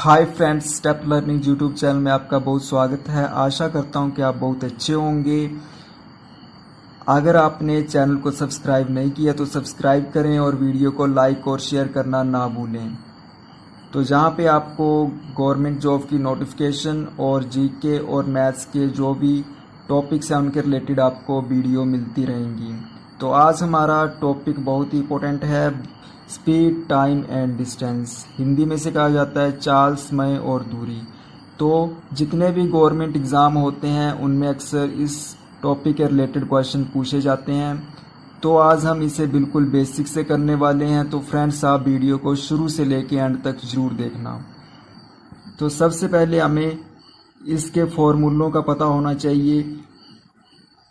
Hi friends, step learning YouTube channel में आपका बहुत स्वागत है। आशा करता हूं कि आप बहुत अच्छे होंगे। अगर आपने चैनल को सब्सक्राइब नहीं किया तो सब्सक्राइब करें और वीडियो को लाइक और शेयर करना ना भूलें। तो जहां पे आपको गवर्नमेंट जॉब की नोटिफिकेशन और जीके और मैथ्स के जो भी टॉपिक्स हैं उनके रिलेटेड आपको वीडियो मिलती रहेंगी। तो आज हमारा टॉपिक बहुत ही इंपॉर्टेंट है, speed, time and distance. Hindi में से कहा जाता है चाल, समय और दूरी। तो जितने भी गवर्नमेंट एग्ज़ाम होते हैं उनमें अक्सर इस टॉपिक के रिलेटेड क्वेश्चन पूछे जाते हैं। तो आज हम इसे बिल्कुल बेसिक से करने वाले हैं। तो फ्रेंड्स, आप वीडियो को शुरू से लेके एंड तक ज़रूर देखना। तो सबसे पहले हमें इसके फॉर्मूलों का पता होना चाहिए।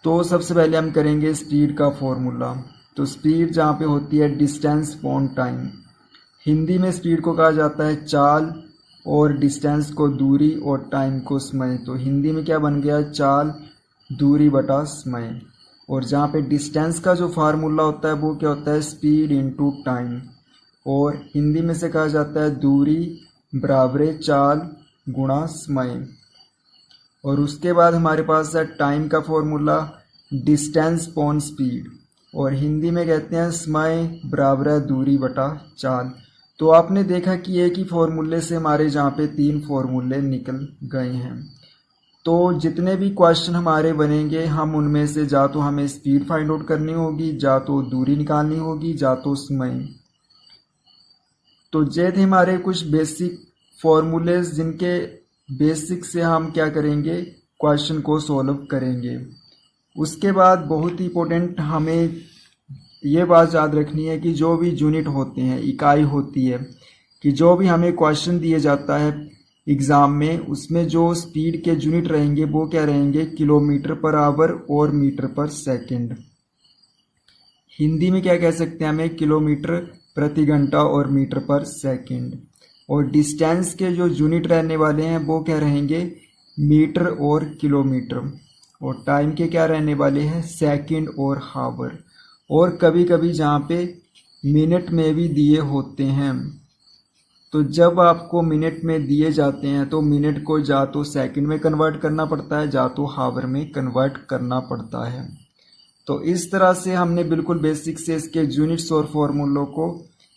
तो सबसे पहले हम करेंगे स्पीड का फॉर्मूला। तो स्पीड जहाँ पे होती है डिस्टेंस अपॉन टाइम। हिंदी में स्पीड को कहा जाता है चाल और डिस्टेंस को दूरी और टाइम को समय। तो हिंदी में क्या बन गया, चाल दूरी बटा समय। और जहाँ पे डिस्टेंस का जो फार्मूला होता है वो क्या होता है, स्पीड इनटू टाइम। और हिंदी में से कहा जाता है दूरी बराबर चाल गुणा समय। और उसके बाद हमारे पास है टाइम का फॉर्मूला डिस्टेंस अपॉन स्पीड, और हिंदी में कहते हैं समय बराबर है दूरी बटा चाल। तो आपने देखा कि एक ही फॉर्मूले से हमारे जहाँ पे 3 फॉर्मूले निकल गए हैं। तो जितने भी क्वेश्चन हमारे बनेंगे हम उनमें से जा तो हमें स्पीड फाइंड आउट करनी होगी, जा तो दूरी निकालनी होगी, जा तो समय। तो ये थे हमारे कुछ बेसिक फॉर्मूलेज जिनके बेसिक से हम क्या करेंगे, क्वेश्चन को सॉल्व करेंगे। उसके बाद बहुत ही इम्पोर्टेंट हमें ये बात याद रखनी है कि जो भी यूनिट होते हैं, इकाई होती है, कि जो भी हमें क्वेश्चन दिए जाता है एग्ज़ाम में उसमें जो स्पीड के यूनिट रहेंगे वो क्या रहेंगे, किलोमीटर पर आवर और मीटर पर सेकंड। हिंदी में क्या कह सकते हैं हमें, किलोमीटर प्रति घंटा और मीटर पर सेकंड। और डिस्टेंस के जो यूनिट रहने वाले हैं वो क्या रहेंगे, मीटर और किलोमीटर। और टाइम के क्या रहने वाले हैं, सेकंड और हावर। और कभी कभी जहाँ पे मिनट में भी दिए होते हैं। तो जब आपको मिनट में दिए जाते हैं तो मिनट को जा तो सेकंड में कन्वर्ट करना पड़ता है, जा तो हावर में कन्वर्ट करना पड़ता है। तो इस तरह से हमने बिल्कुल बेसिक से इसके यूनिट्स और फॉर्मूलों को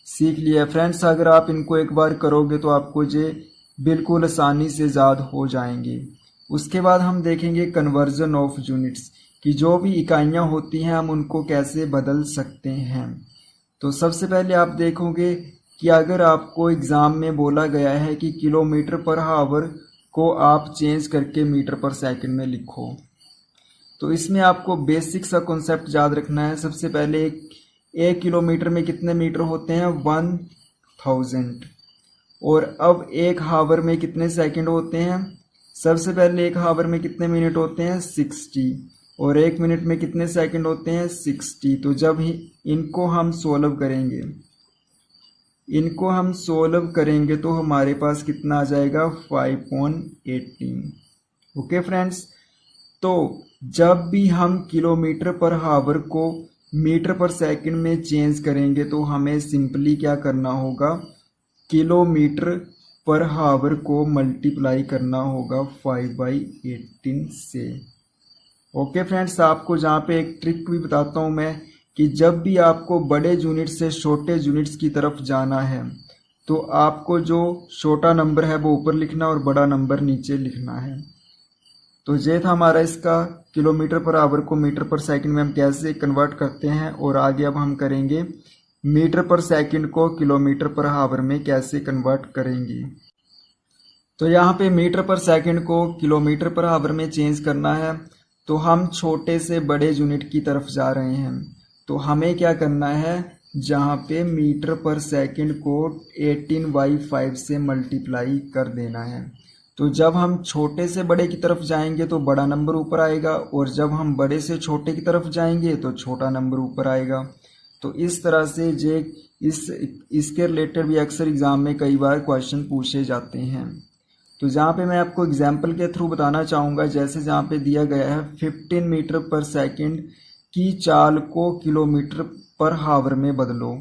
सीख लिया है। फ्रेंड्स, अगर आप इनको एक बार करोगे तो आपको ये बिल्कुल आसानी से याद हो जाएंगे। उसके बाद हम देखेंगे कन्वर्जन ऑफ यूनिट्स, कि जो भी इकाइयाँ होती हैं हम उनको कैसे बदल सकते हैं। तो सबसे पहले आप देखोगे कि अगर आपको एग्ज़ाम में बोला गया है कि किलोमीटर पर हावर को आप चेंज करके मीटर पर सेकंड में लिखो, तो इसमें आपको बेसिक सा कॉन्सेप्ट याद रखना है। सबसे पहले एक किलोमीटर में कितने मीटर होते हैं, 1000। और अब एक हावर में कितने सेकंड होते हैं, सबसे पहले एक हावर में कितने मिनट होते हैं, 60। और एक मिनट में कितने सेकंड होते हैं, 60। तो जब इनको हम सोल्व करेंगे तो हमारे पास कितना आ जाएगा, 5/18। ओके फ्रेंड्स, तो जब भी हम किलोमीटर पर हावर को मीटर पर सेकंड में चेंज करेंगे तो हमें सिंपली क्या करना होगा, किलोमीटर पर हावर को मल्टीप्लाई करना होगा 5/18 से। ओके फ्रेंड्स, आपको जहाँ पे एक ट्रिक भी बताता हूँ मैं, कि जब भी आपको बड़े यूनिट से छोटे यूनिट्स की तरफ जाना है तो आपको जो छोटा नंबर है वो ऊपर लिखना और बड़ा नंबर नीचे लिखना है। तो ये था हमारा इसका किलोमीटर पर आवर को मीटर पर सेकंड में हम कैसे कन्वर्ट करते हैं। और आगे अब हम करेंगे मीटर पर सेकंड को किलोमीटर पर आवर में कैसे कन्वर्ट करेंगे। तो यहाँ पे मीटर पर सेकंड को किलोमीटर पर आवर में चेंज करना है, तो हम छोटे से बड़े यूनिट की तरफ जा रहे हैं। तो हमें क्या करना है, जहाँ पे मीटर पर सेकंड को 18/5 से मल्टीप्लाई कर देना है। तो जब हम छोटे से बड़े की तरफ जाएंगे तो बड़ा नंबर ऊपर आएगा, और जब हम बड़े से छोटे की तरफ जाएंगे तो छोटा नंबर ऊपर आएगा। तो इस तरह से इसके रिलेटेड भी अक्सर एग्जाम में कई बार क्वेश्चन पूछे जाते हैं। तो जहाँ पे मैं आपको एग्जाम्पल के थ्रू बताना चाहूँगा, जैसे जहाँ पे दिया गया है 15 मीटर पर सेकंड की चाल को किलोमीटर पर हावर में बदलो।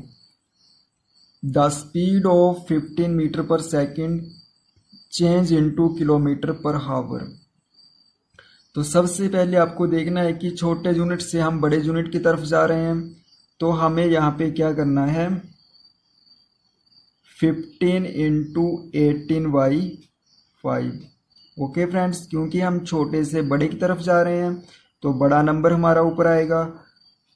द स्पीड ऑफ 15 मीटर पर सेकंड चेंज इनटू किलोमीटर पर हावर। तो सबसे पहले आपको देखना है कि छोटे यूनिट से हम बड़े यूनिट की तरफ जा रहे हैं, तो हमें यहाँ पे क्या करना है, 15 इंटू 18/5। ओके फ्रेंड्स, क्योंकि हम छोटे से बड़े की तरफ जा रहे हैं तो बड़ा नंबर हमारा ऊपर आएगा।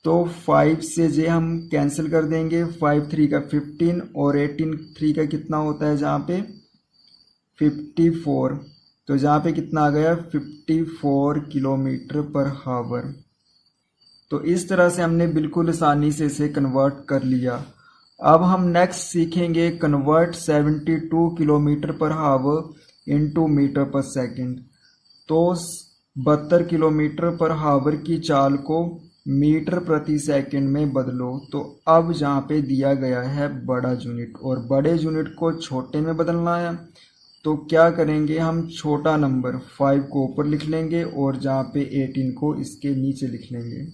तो 5 से जे हम कैंसिल कर देंगे, 5 3 का 15 और 18 3 का कितना होता है जहाँ पे 54। तो जहाँ पे कितना आ गया 54 किलोमीटर पर हावर। तो इस तरह से हमने बिल्कुल आसानी से इसे कन्वर्ट कर लिया। अब हम नेक्स्ट सीखेंगे कन्वर्ट 72 किलोमीटर पर हावर इनटू मीटर पर सेकंड। तो 72 किलोमीटर पर हावर की चाल को मीटर प्रति सेकंड में बदलो। तो अब जहाँ पे दिया गया है बड़ा यूनिट और बड़े यूनिट को छोटे में बदलना है, तो क्या करेंगे, हम छोटा नंबर 5 को ऊपर लिख लेंगे और जहाँ पे 18 को इसके नीचे लिख लेंगे।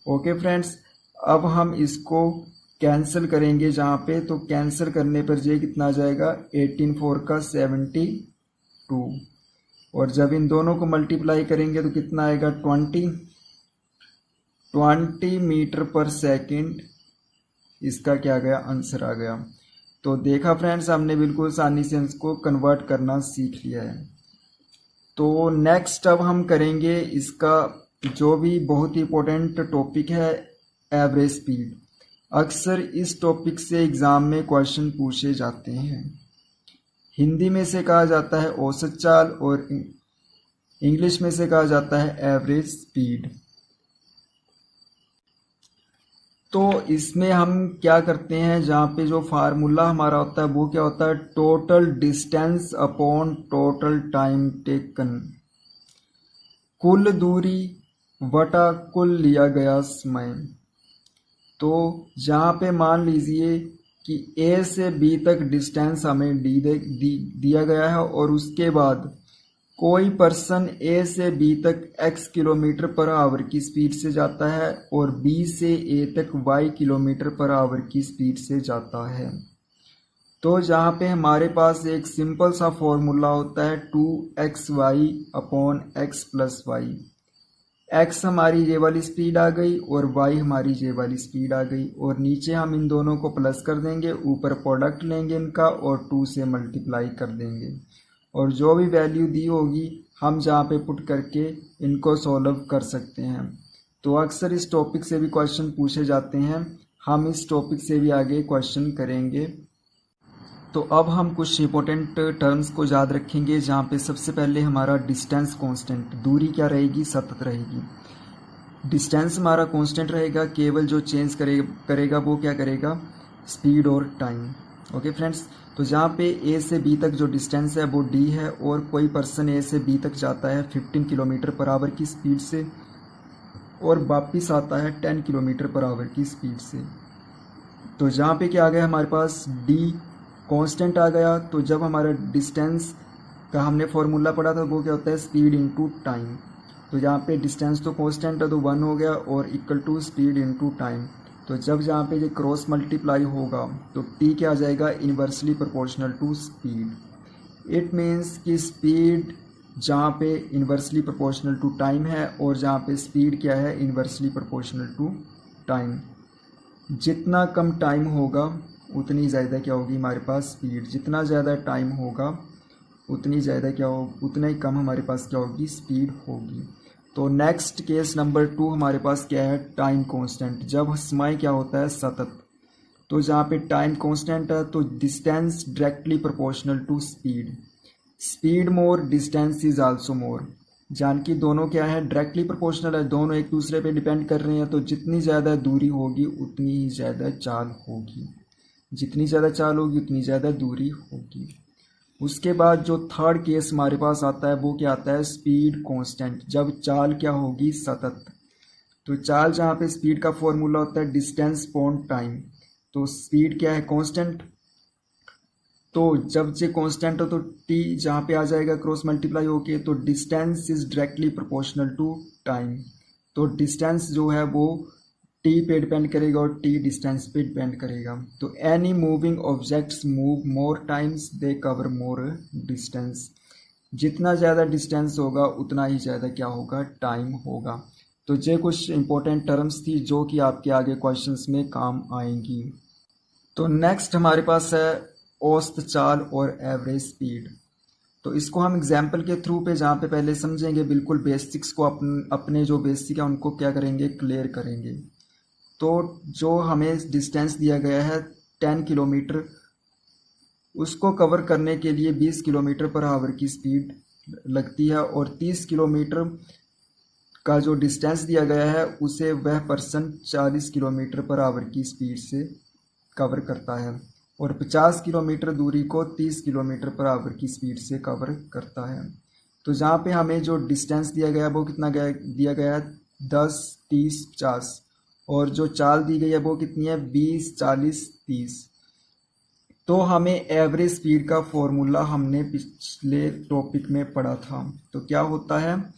ओके फ्रेंड्स, अब हम इसको कैंसिल करेंगे जहाँ पे, तो कैंसिल करने पर ये कितना आ जाएगा 18 4 का 72, और जब इन दोनों को मल्टीप्लाई करेंगे तो कितना आएगा 20 मीटर पर सेकंड। इसका क्या गया आंसर आ गया। तो देखा फ्रेंड्स, हमने बिल्कुल आसानी से इसको कन्वर्ट करना सीख लिया है। तो नेक्स्ट अब हम करेंगे इसका जो भी बहुत ही इम्पोर्टेंट टॉपिक है, एवरेज स्पीड। अक्सर इस टॉपिक से एग्ज़ाम में क्वेश्चन पूछे जाते हैं। हिंदी में से कहा जाता है औसत चाल और इंग्लिश में से कहा जाता है एवरेज स्पीड। तो इसमें हम क्या करते हैं, जहाँ पे जो फार्मूला हमारा होता है वो क्या होता है, total distance upon total time taken. कुल दूरी वटा कुल लिया गया समय। तो जहाँ पे मान लीजिए कि ए से बी तक डिस्टेंस हमें दिया गया है और उसके बाद कोई पर्सन ए से बी तक x किलोमीटर पर आवर की स्पीड से जाता है और बी से ए तक y किलोमीटर पर आवर की स्पीड से जाता है। तो जहाँ पे हमारे पास एक सिंपल सा फॉर्मूला होता है 2xy upon x plus y. x हमारी ये वाली स्पीड आ गई और y हमारी ये वाली स्पीड आ गई, और नीचे हम इन दोनों को प्लस कर देंगे, ऊपर प्रोडक्ट लेंगे इनका और 2 से मल्टीप्लाई कर देंगे, और जो भी वैल्यू दी होगी हम जहाँ पे पुट करके इनको सॉल्व कर सकते हैं। तो अक्सर इस टॉपिक से भी क्वेश्चन पूछे जाते हैं, हम इस टॉपिक से भी आगे क्वेश्चन करेंगे। तो अब हम कुछ इंपॉर्टेंट टर्म्स को याद रखेंगे, जहाँ पे सबसे पहले हमारा डिस्टेंस कांस्टेंट, दूरी क्या रहेगी, सतत रहेगी। डिस्टेंस हमारा कांस्टेंट रहेगा, केवल जो चेंज करेगा वो क्या करेगा, स्पीड और टाइम। ओके फ्रेंड्स, तो जहाँ पे ए से बी तक जो डिस्टेंस है वो डी है, और कोई पर्सन ए से बी तक जाता है 15 किलोमीटर पर आवर की स्पीड से और वापिस आता है 10 किलोमीटर पर आवर की स्पीड से। तो जहाँ पे क्या आ गया हमारे पास डी कांस्टेंट आ गया। तो जब हमारा डिस्टेंस का हमने फॉर्मूला पढ़ा था वो क्या होता है, स्पीड इनटू टाइम। तो यहाँ पे डिस्टेंस तो कांस्टेंट है तो 1 हो गया और equal to speed into time. तो जब जहाँ पे ये क्रॉस मल्टीप्लाई होगा तो टी क्या आ जाएगा, inversely proportional to speed. It means कि स्पीड जहाँ पे इन्वर्सली प्रोपोर्शनल टू टाइम है और जहाँ पे स्पीड क्या है, इन्वर्सली प्रोपोर्शनल टू टाइम। जितना कम टाइम होगा उतनी ज़्यादा क्या होगी हमारे पास स्पीड, जितना ज़्यादा टाइम होगा उतनी ज़्यादा क्या हो, उतना ही कम हमारे पास क्या होगी, स्पीड होगी। तो नेक्स्ट केस नंबर 2 हमारे पास क्या है, टाइम कांस्टेंट। जब समय क्या होता है, सतत। तो जहाँ पे टाइम कांस्टेंट है तो distance directly proportional to speed. Speed more, distance is also more. जान की दोनों क्या है, डायरेक्टली प्रोपोर्शनल है, दोनों एक दूसरे पे डिपेंड कर रहे हैं। तो जितनी ज़्यादा दूरी होगी उतनी ही ज़्यादा चाल होगी, जितनी ज़्यादा चाल होगी उतनी ज़्यादा दूरी होगी। उसके बाद जो थर्ड केस हमारे पास आता है वो क्या आता है, स्पीड कांस्टेंट। जब चाल क्या होगी, सतत। तो चाल जहाँ पे स्पीड का फॉर्मूला होता है डिस्टेंस अपॉन टाइम, तो स्पीड क्या है, कांस्टेंट। तो जब से कांस्टेंट हो तो टी जहाँ पे आ जाएगा क्रॉस मल्टीप्लाई होके, तो distance is directly proportional to time. तो डिस्टेंस जो है वो टी पे डिपेंड करेगा और टी डिस्टेंस पे डिपेंड करेगा। तो any moving objects move more times they cover more distance. जितना ज़्यादा डिस्टेंस होगा उतना ही ज़्यादा क्या होगा, टाइम होगा। तो ये कुछ इंपॉर्टेंट टर्म्स थी जो कि आपके आगे क्वेश्चंस में काम आएंगी। तो नेक्स्ट हमारे पास है औसत चाल और एवरेज स्पीड। तो इसको हम एग्जाम्पल के थ्रू पे जहाँ पे पहले समझेंगे, बिल्कुल बेसिक्स को अपने जो बेसिक है उनको क्या करेंगे, क्लियर करेंगे। तो जो हमें डिस्टेंस दिया गया है 10 किलोमीटर, उसको कवर करने के लिए 20 किलोमीटर पर आवर की स्पीड लगती है, और 30 किलोमीटर का जो डिस्टेंस दिया गया है उसे वह पर्सन 40 किलोमीटर पर आवर की स्पीड से कवर करता है, और 50 किलोमीटर दूरी को 30 किलोमीटर पर आवर की स्पीड से कवर करता है। तो जहाँ पे हमें जो डिस्टेंस दिया गया है वो कितना दिया गया है, 10, 30, 50, और जो चाल दी गई है वो कितनी है, 20, 40, 30। तो हमें एवरेज स्पीड का फॉर्मूला हमने पिछले टॉपिक में पढ़ा था। तो क्या होता है,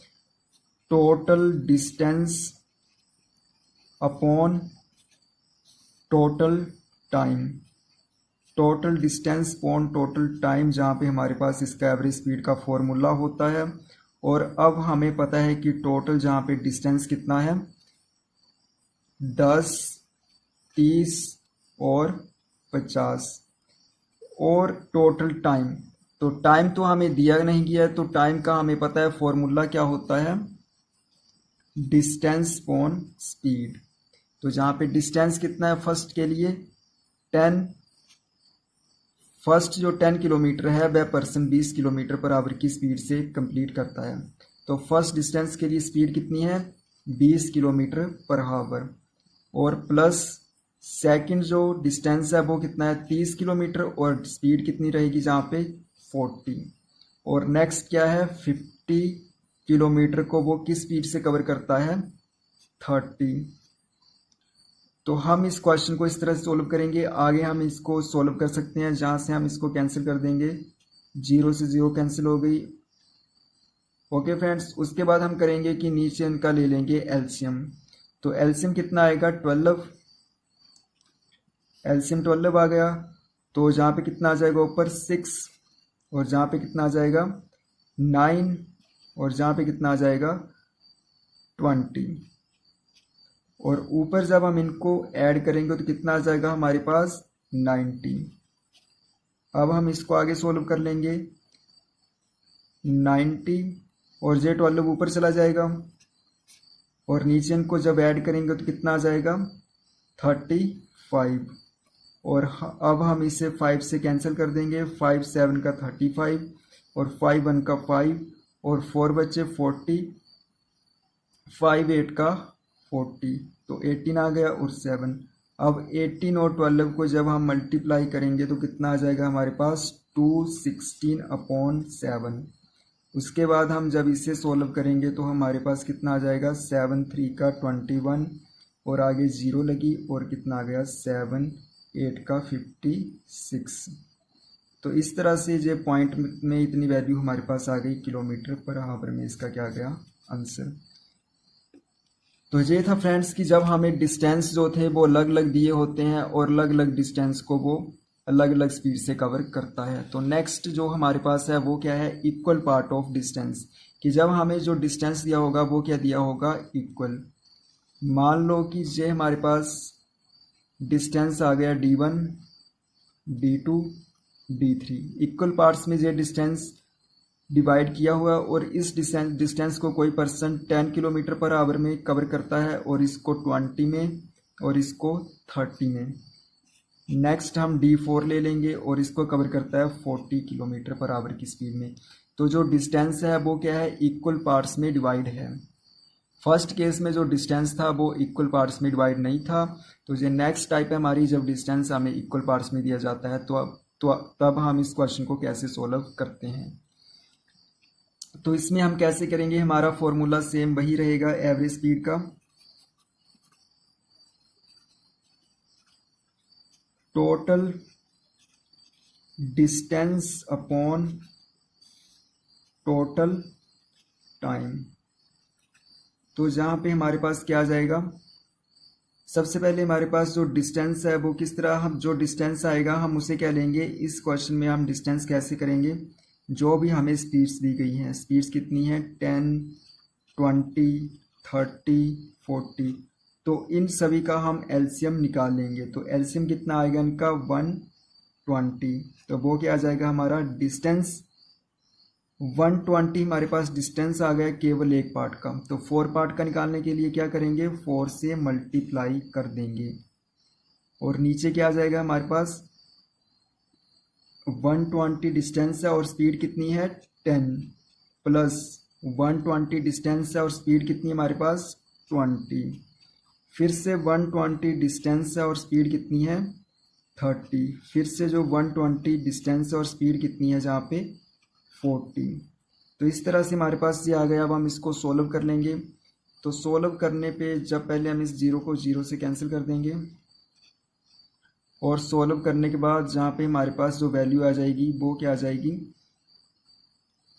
total distance upon total time. Total distance upon total time, जहाँ पे हमारे पास इसका एवरेज स्पीड का फॉर्मूला होता है। और अब हमें पता है कि टोटल जहाँ पे डिस्टेंस कितना है, 10, 30 और 50, और टोटल टाइम। तो टाइम तो हमें दिया नहीं गया है, तो टाइम का हमें पता है फॉर्मूला क्या होता है, डिस्टेंस अपॉन स्पीड। तो जहाँ पे डिस्टेंस कितना है फर्स्ट के लिए 10, फर्स्ट जो 10 किलोमीटर है वह पर्सन 20 किलोमीटर पर आवर की स्पीड से कंप्लीट करता है। तो फर्स्ट डिस्टेंस के लिए स्पीड कितनी है, 20 किलोमीटर पर आवर, और प्लस सेकंड जो डिस्टेंस है वो कितना है, 30 किलोमीटर, और स्पीड कितनी रहेगी जहाँ पे 40। और नेक्स्ट क्या है, 50 किलोमीटर को वो किस स्पीड से कवर करता है, 30। तो हम इस क्वेश्चन को इस तरह से सोल्व करेंगे। आगे हम इसको सोल्व कर सकते हैं, जहाँ से हम इसको कैंसिल कर देंगे, 0 से 0 कैंसिल हो गई। ओके फ्रेंड्स, उसके बाद हम करेंगे कि नीचे इनका ले लेंगे एलसीएम। तो एलसीएम कितना आएगा, 12। एलसीएम 12 आ गया, तो जहाँ पे कितना आ जाएगा ऊपर 6, और जहाँ पे कितना आ जाएगा 9, और जहाँ पे कितना आ जाएगा 20। और ऊपर जब हम इनको ऐड करेंगे तो कितना आ जाएगा हमारे पास 90। अब हम इसको आगे सोल्व कर लेंगे, 90 और जे 12 ऊपर चला जाएगा, और नीचे इनको जब ऐड करेंगे तो कितना आ जाएगा 35। और अब हम इसे 5 से कैंसिल कर देंगे, 5 7 का 35, और 5 1 का 5, और 4 बचे 40, 5 8 का 40, तो 18 आ गया, और 7। अब 18 और 12 को जब हम मल्टीप्लाई करेंगे तो कितना आ जाएगा हमारे पास, 216/7। उसके बाद हम जब इसे सोल्व करेंगे तो हमारे पास कितना आ जाएगा, 7 3 का 21, और आगे 0 लगी, और कितना आ गया 7 8 का 56। तो इस तरह से ये पॉइंट में इतनी वैल्यू हमारे पास आ गई किलोमीटर पर आवर में। इसका क्या गया आंसर। तो ये था फ्रेंड्स कि जब हमें डिस्टेंस जो थे वो अलग अलग दिए होते हैं, और अलग अलग डिस्टेंस को वो अलग अलग स्पीड से कवर करता है। तो नेक्स्ट जो हमारे पास है वो क्या है, इक्वल पार्ट ऑफ डिस्टेंस। कि जब हमें जो डिस्टेंस दिया होगा वो क्या दिया होगा, इक्वल। मान लो कि ये हमारे पास डिस्टेंस आ गया d1, d2, d3। Equal parts में ये डिस्टेंस डिवाइड किया हुआ, और इस डिस्टेंस को कोई पर्सन 10 किलोमीटर पर आवर में कवर करता है, और इसको 20 में, और इसको 30 में। नेक्स्ट हम D4 ले लेंगे, और इसको कवर करता है 40 किलोमीटर पर आवर की स्पीड में। तो जो डिस्टेंस है वो क्या है, इक्वल पार्ट्स में डिवाइड है। फर्स्ट केस में जो डिस्टेंस था वो इक्वल पार्ट्स में डिवाइड नहीं था। तो ये नेक्स्ट टाइप है हमारी, जब डिस्टेंस हमें इक्वल पार्ट्स में दिया जाता है तो तब हम इस क्वेश्चन को कैसे सोल्व करते हैं। तो इसमें हम कैसे करेंगे, हमारा फॉर्मूला सेम वही रहेगा एवरेज स्पीड का। Total distance upon total time. तो जहाँ पे हमारे पास क्या आ जाएगा, सबसे पहले हमारे पास जो डिस्टेंस है वो किस तरह, हम जो डिस्टेंस आएगा हम उसे क्या लेंगे, इस क्वेश्चन में हम डिस्टेंस कैसे करेंगे, जो भी हमें स्पीड्स दी गई हैं, स्पीड्स कितनी है 10, 20, 30, 40, तो इन सभी का हम एलसीएम निकाल लेंगे। तो एलसीएम कितना आएगा इनका 120, तो वो क्या आ जाएगा हमारा डिस्टेंस 120 हमारे पास डिस्टेंस आ गया केवल एक पार्ट का। तो 4 पार्ट का निकालने के लिए क्या करेंगे, 4 से मल्टीप्लाई कर देंगे और नीचे क्या आ जाएगा हमारे पास 120 डिस्टेंस है और स्पीड कितनी है 10 प्लस 120 डिस्टेंस है और स्पीड कितनी है हमारे पास 20, फिर से 120 डिस्टेंस है और स्पीड कितनी है 30, फिर से जो 120 डिस्टेंस है और स्पीड कितनी है जहाँ पे 40। तो इस तरह से हमारे पास ये आ गया। अब हम इसको सोल्व कर लेंगे। तो सोल्व करने पे जब पहले हम इस जीरो को जीरो से कैंसिल कर देंगे और सोल्व करने के बाद जहाँ पे हमारे पास जो वैल्यू आ जाएगी वो क्या आ जाएगी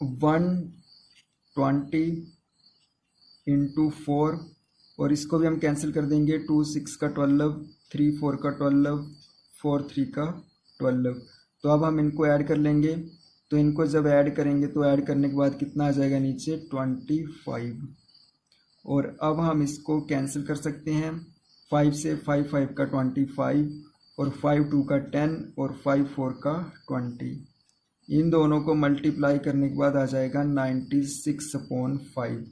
120 इंटू 4 और इसको भी हम कैंसिल कर देंगे, 2 6 का 12, 3 4 का 12, 4 3 का 12। तो अब हम इनको ऐड कर लेंगे। तो इनको जब ऐड करेंगे तो ऐड करने के बाद कितना आ जाएगा नीचे 25, और अब हम इसको कैंसिल कर सकते हैं। 5 से 5 5 का 25 और 5 2 का 10 और 5 4 का 20, इन दोनों को मल्टीप्लाई करने के बाद आ जाएगा 96/5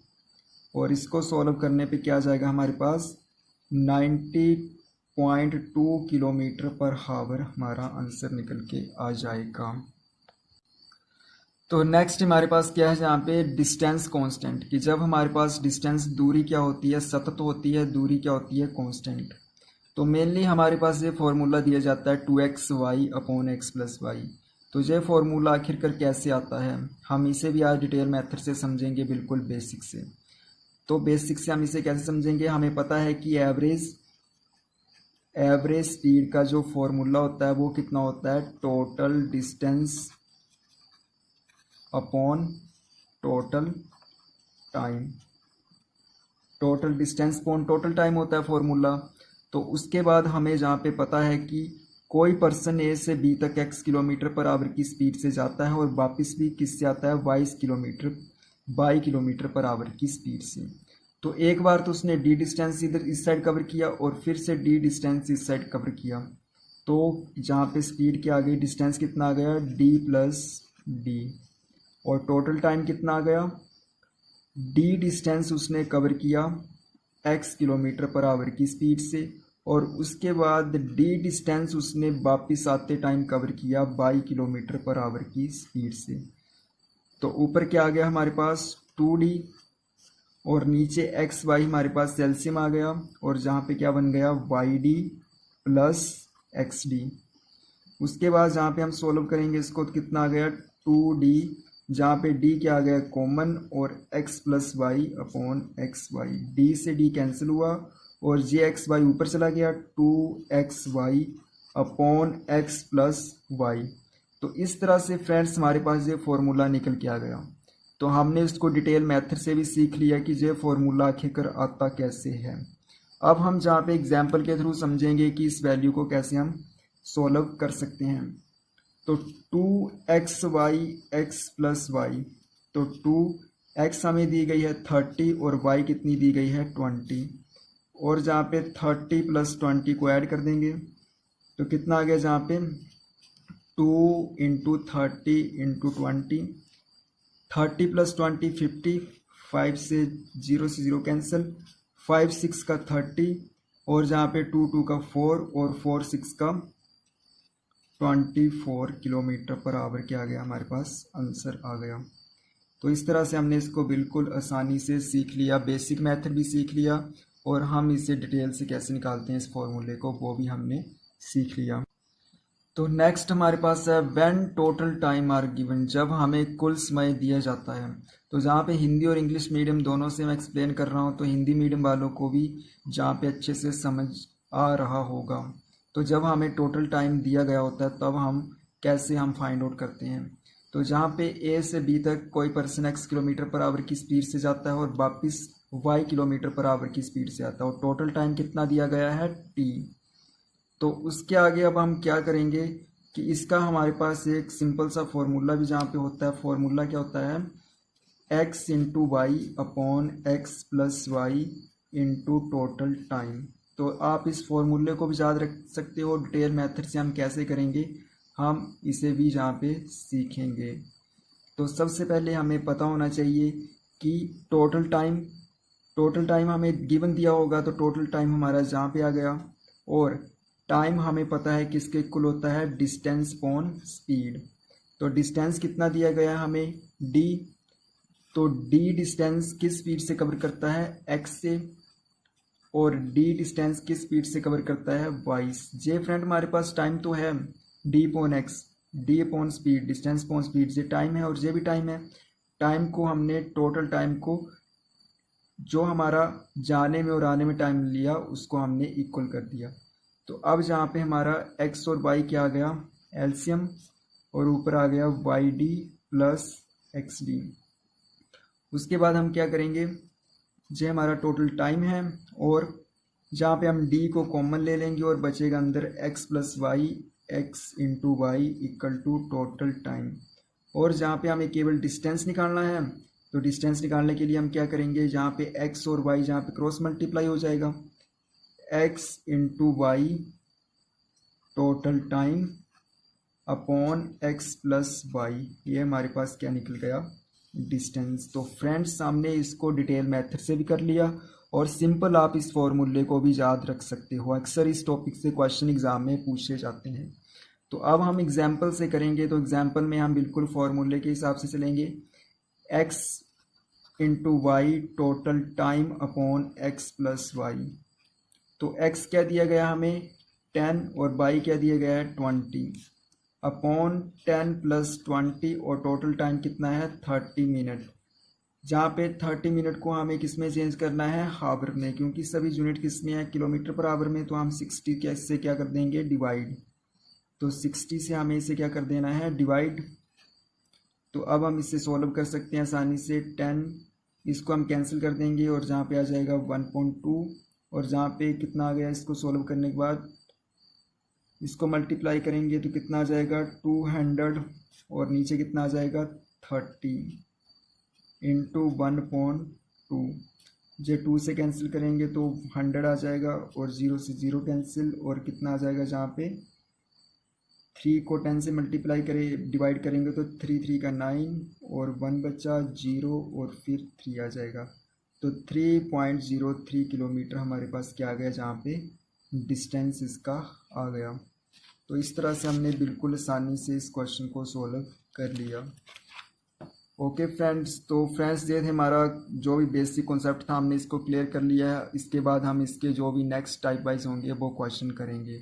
और इसको सॉल्व करने पे क्या आ जाएगा हमारे पास 90.2 किलोमीटर पर हावर हमारा आंसर निकल के आ जाएगा। तो नेक्स्ट हमारे पास क्या है जहाँ पे डिस्टेंस कांस्टेंट, कि जब हमारे पास डिस्टेंस दूरी क्या होती है सतत होती है, दूरी क्या होती है कांस्टेंट। तो मेनली हमारे पास ये फॉर्मूला दिया जाता है 2xy/x+y। तो ये फॉर्मूला आखिरकार कैसे आता है हम इसे भी आज डिटेल मेथड से समझेंगे, बिल्कुल बेसिक से। तो बेसिक से हम इसे कैसे समझेंगे, हमें पता है कि एवरेज स्पीड का जो फॉर्मूला होता है वो कितना होता है, total distance upon total time. Total distance upon total time होता है फॉर्मूला। तो उसके बाद हमें जहाँ पे पता है कि कोई पर्सन ए से बी तक x किलोमीटर पर आवर की स्पीड से जाता है और वापस भी किससे आता है y किलोमीटर पर आवर की स्पीड से। तो एक बार तो उसने d डिस्टेंस इधर इस साइड कवर किया और फिर से d डिस्टेंस इस साइड कवर किया। तो जहाँ पे स्पीड क्या आ गई, डिस्टेंस कितना आ गया d + d, और टोटल टाइम कितना आ गया, d डिस्टेंस उसने कवर किया x किलोमीटर पर आवर की स्पीड से और उसके बाद d डिस्टेंस उसने वापस आते टाइम कवर किया y किलोमीटर पर आवर की स्पीड से। तो ऊपर क्या आ गया हमारे पास 2d और नीचे xy हमारे पास एलसीएम आ गया और जहाँ पे क्या बन गया yd + xd। उसके बाद जहाँ पे हम सोल्व करेंगे इसको तो कितना आ गया 2d, जहाँ पे d क्या आ गया कॉमन और x + y/xy, d से d कैंसिल हुआ और jxy ऊपर चला गया 2xy/x + y। तो इस तरह से फ्रेंड्स हमारे पास ये फॉर्मूला निकल के आ गया। तो हमने इसको डिटेल मेथड से भी सीख लिया कि ये फॉर्मूला आखिरकार आता कैसे है। अब हम जहाँ पे एग्जाम्पल के थ्रू समझेंगे कि इस वैल्यू को कैसे हम सोल्व कर सकते हैं। तो 2xy/x + y, तो 2x हमें दी गई है 30 और y कितनी दी गई है 20, और जहाँ पे 30 + 20 को ऐड कर देंगे तो कितना आ गया, जहाँ पे 2 × 30 × 20, 30 + 20 50, 5 से 0 कैंसिल, 5 6 का 30 और जहाँ पे 2 2 का 4 और 4 6 का 24 किलोमीटर पर आवर क्या आ गया हमारे पास आंसर आ गया। तो इस तरह से हमने इसको बिल्कुल आसानी से सीख लिया, बेसिक मेथड भी सीख लिया और हम इसे डिटेल से कैसे निकालते हैं इस फॉर्मूले को वो भी हमने सीख लिया। तो नेक्स्ट हमारे पास है when total time are given, जब हमें कुल समय दिया जाता है। तो जहाँ पे हिंदी और इंग्लिश मीडियम दोनों से मैं एक्सप्लेन कर रहा हूँ तो हिंदी मीडियम वालों को भी जहाँ पे अच्छे से समझ आ रहा होगा। तो जब हमें टोटल टाइम दिया गया होता है तब हम कैसे हम फाइंड आउट करते हैं। तो जहाँ पे ए से बी तक कोई person x kilometre per hour की स्पीड से जाता है और वापस y किलोमीटर पर आवर की स्पीड से आता है और टोटल टाइम कितना दिया गया है t। तो उसके आगे अब हम क्या करेंगे कि इसका हमारे पास एक सिंपल सा फॉर्मूला भी जहाँ पे होता है। फॉर्मूला क्या होता है, x into y upon x plus y into total time. तो आप इस फॉर्मूले को भी याद रख सकते हो। डिटेल मेथड से हम कैसे करेंगे हम इसे भी यहाँ पे सीखेंगे। तो सबसे पहले हमें पता होना चाहिए कि टोटल टाइम हमें गिवन दिया होगा, तो टोटल टाइम हमारा जहाँ पे आ गया। और टाइम हमें पता है किसके इक्वल होता है, डिस्टेंस अपॉन स्पीड। तो डिस्टेंस कितना दिया गया है हमें, d। तो d डिस्टेंस किस स्पीड से कवर करता है, x से, और d डिस्टेंस किस स्पीड से कवर करता है, y। जे फ्रेंड हमारे पास टाइम तो है d upon X, d upon speed, distance upon speed, जे टाइम है और जे भी टाइम है। टाइम को हमने टोटल टाइम को जो हमारा जाने में और आने में टाइम लिया उसको हमने इक्वल कर दिया। तो अब जहाँ पे हमारा x और y क्या आ गया, एलसीएम, और ऊपर आ गया y d plus x d. उसके बाद हम क्या करेंगे, जो हमारा टोटल टाइम है और जहाँ पे हम d को कॉमन ले लेंगे और बचेगा अंदर x plus y, x into y equal to total time. और जहाँ पे हमें केवल डिस्टेंस निकालना है, तो डिस्टेंस निकालने के लिए हम क्या करेंगे, जहाँ पे x और y जहाँ पे क्रॉस मल्टीप्लाई हो जाएगा, x into y total time upon x plus y, ये हमारे पास क्या निकल गया, डिस्टेंस। तो फ्रेंड्स हमने इसको डिटेल मेथड से भी कर लिया और सिंपल आप इस फॉर्मूले को भी याद रख सकते हो। अक्सर इस टॉपिक से क्वेश्चन एग्जाम में पूछे जाते हैं। तो अब हम एग्जाम्पल से करेंगे। तो एग्जाम्पल में हम बिल्कुल फॉर्मूले के हिसाब से चलेंगे, x into y total time upon x plus y. तो x क्या दिया गया हमें 10 और y क्या दिया गया है 20 अपॉन 10 प्लस 20 और टोटल टाइम कितना है 30 मिनट। जहाँ पे 30 मिनट को हमें किस में चेंज करना है, हावर में, क्योंकि सभी यूनिट किस में है, किलोमीटर पर आवर में। तो हम 60 के इससे क्या कर देंगे, डिवाइड। तो 60 से हमें इसे क्या कर देना है, डिवाइड। तो अब हम इसे सॉल्व कर सकते हैं आसानी से। 10 इसको हम कैंसिल कर देंगे और जहाँ पे आ जाएगा 1.2, और जहाँ पे कितना आ गया, इसको सॉल्व करने के बाद इसको मल्टीप्लाई करेंगे तो कितना आ जाएगा 200, और नीचे कितना आ जाएगा 30 इंटू 1.2। जो 2 से कैंसिल करेंगे तो 100 आ जाएगा और 0 से 0 कैंसिल, और कितना आ जाएगा, जहाँ पे 3 को 10 से मल्टीप्लाई करें डिवाइड करेंगे तो 3 3 का 9 और 1 बचा 0 और फिर 3 आ जाएगा। तो 3.03 किलोमीटर हमारे पास क्या आ गया, जहाँ पे डिस्टेंस इसका आ गया। तो इस तरह से हमने बिल्कुल आसानी से इस क्वेश्चन को सॉल्व कर लिया। ओके फ्रेंड्स, तो फ्रेंड्स ये थे हमारा जो भी बेसिक कॉन्सेप्ट था, हमने इसको क्लियर कर लिया है। इसके बाद हम इसके जो भी नेक्स्ट टाइप वाइज होंगे वो क्वेश्चन करेंगे।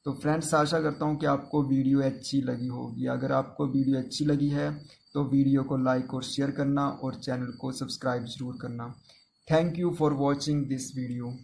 तो फ्रेंड्स आशा करता हूँ कि आपको वीडियो अच्छी लगी होगी। अगर आपको वीडियो अच्छी लगी है तो वीडियो को लाइक और शेयर करना और चैनल को सब्सक्राइब ज़रूर करना। Thank you for watching this video.